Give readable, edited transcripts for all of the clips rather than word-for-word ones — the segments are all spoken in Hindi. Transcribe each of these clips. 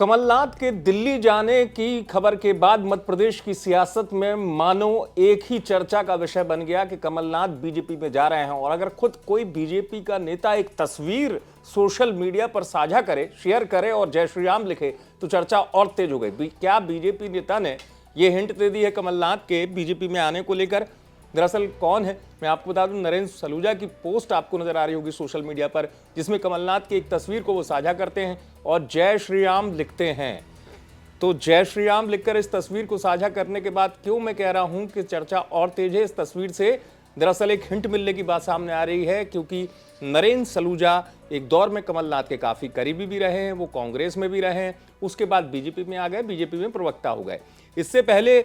कमलनाथ के दिल्ली जाने की खबर के बाद मध्य प्रदेश की सियासत में मानो एक ही चर्चा का विषय बन गया कि कमलनाथ बीजेपी में जा रहे हैं। और अगर खुद कोई बीजेपी का नेता एक तस्वीर सोशल मीडिया पर साझा करे, शेयर करे और जय श्री राम लिखे तो चर्चा और तेज हो गई। क्या बीजेपी नेता ने यह हिंट दे दी है कमलनाथ के बीजेपी में आने को लेकर? दरअसल कौन है, मैं आपको बता दूं, नरेंद्र सलूजा की पोस्ट आपको नजर आ रही होगी सोशल मीडिया पर, जिसमें कमलनाथ की एक तस्वीर को वो साझा करते हैं और जय श्री राम लिखते हैं। तो जय श्री राम लिखकर इस तस्वीर को साझा करने के बाद क्यों मैं कह रहा हूं कि चर्चा और तेज है, इस तस्वीर से दरअसल एक हिंट मिलने की बात सामने आ रही है, क्योंकि नरेंद्र सलूजा एक दौर में कमलनाथ के काफी करीबी भी रहे हैं, वो कांग्रेस में भी रहे हैं, उसके बाद बीजेपी में आ गए, बीजेपी में प्रवक्ता हो गए। इससे पहले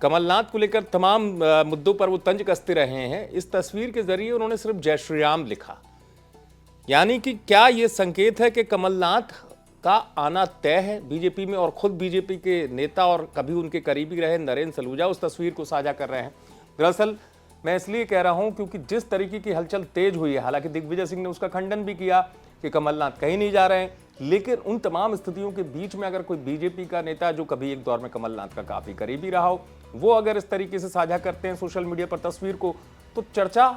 कमलनाथ को लेकर तमाम मुद्दों पर वो तंज कसते रहे हैं। इस तस्वीर के जरिए उन्होंने सिर्फ जय श्री राम लिखा, यानी कि क्या यह संकेत है कि कमलनाथ का आना तय है बीजेपी में और खुद बीजेपी के नेता और कभी उनके करीबी रहे नरेंद्र सलूजा उस तस्वीर को साझा कर रहे हैं? दरअसल मैं इसलिए कह रहा हूं क्योंकि जिस तरीके की हलचल तेज हुई है, हालांकि दिग्विजय सिंह ने उसका खंडन भी किया कि कमलनाथ कहीं नहीं जा रहे हैं, लेकिन उन तमाम स्थितियों के बीच में अगर कोई बीजेपी का नेता जो कभी एक दौर में कमलनाथ का काफी करीबी रहा हो, वो अगर इस तरीके से साझा करते हैं सोशल मीडिया पर तस्वीर को, तो चर्चा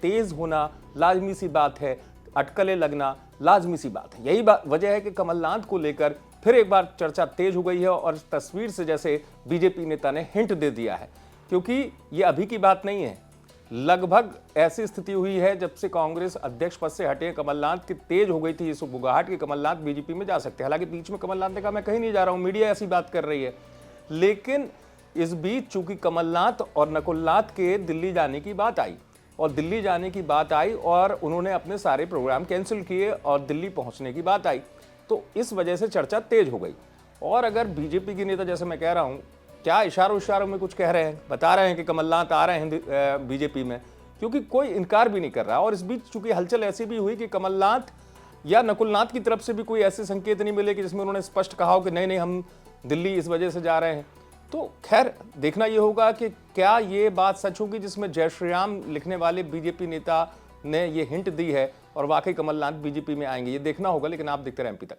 तेज होना लाजमी सी बात है, अटकलें लगना लाजमी सी बात है। यही वजह है कि कमलनाथ को लेकर फिर एक बार चर्चा तेज हो गई है और इस तस्वीर से जैसे बीजेपी नेता ने हिंट दे दिया है, क्योंकि ये अभी की बात नहीं है। लगभग ऐसी स्थिति हुई है जब से कांग्रेस अध्यक्ष पद से हटे कमलनाथ की तेज हो गई थी ये सुगबुगाहट कि कमलनाथ बीजेपी में जा सकते हैं। हालांकि बीच में कमलनाथ ने कहा मैं कहीं नहीं जा रहा हूं, मीडिया ऐसी बात कर रही है, लेकिन इस बीच चूंकि कमलनाथ और नकुलनाथ के दिल्ली जाने की बात आई और उन्होंने अपने सारे प्रोग्राम कैंसिल किए और दिल्ली पहुंचने की बात आई, तो इस वजह से चर्चा तेज हो गई। और अगर बीजेपी के नेता, जैसे मैं कह रहा हूं, क्या इशारों में कुछ कह रहे हैं, बता रहे हैं कि कमलनाथ आ रहे हैं बीजेपी में, क्योंकि कोई इनकार भी नहीं कर रहा। और इस बीच चूंकि हलचल ऐसी भी हुई कि कमलनाथ या नकुलनाथ की तरफ से भी कोई ऐसे संकेत नहीं मिले कि जिसमें उन्होंने स्पष्ट कहा हो कि नहीं नहीं हम दिल्ली इस वजह से जा रहे हैं। तो खैर देखना यह होगा कि क्या ये बात सच होगी जिसमें जय श्री राम लिखने वाले बीजेपी नेता ने ये हिंट दी है और वाकई कमलनाथ बीजेपी में आएंगे, ये देखना होगा। लेकिन आप देखते रहे एमपी तक।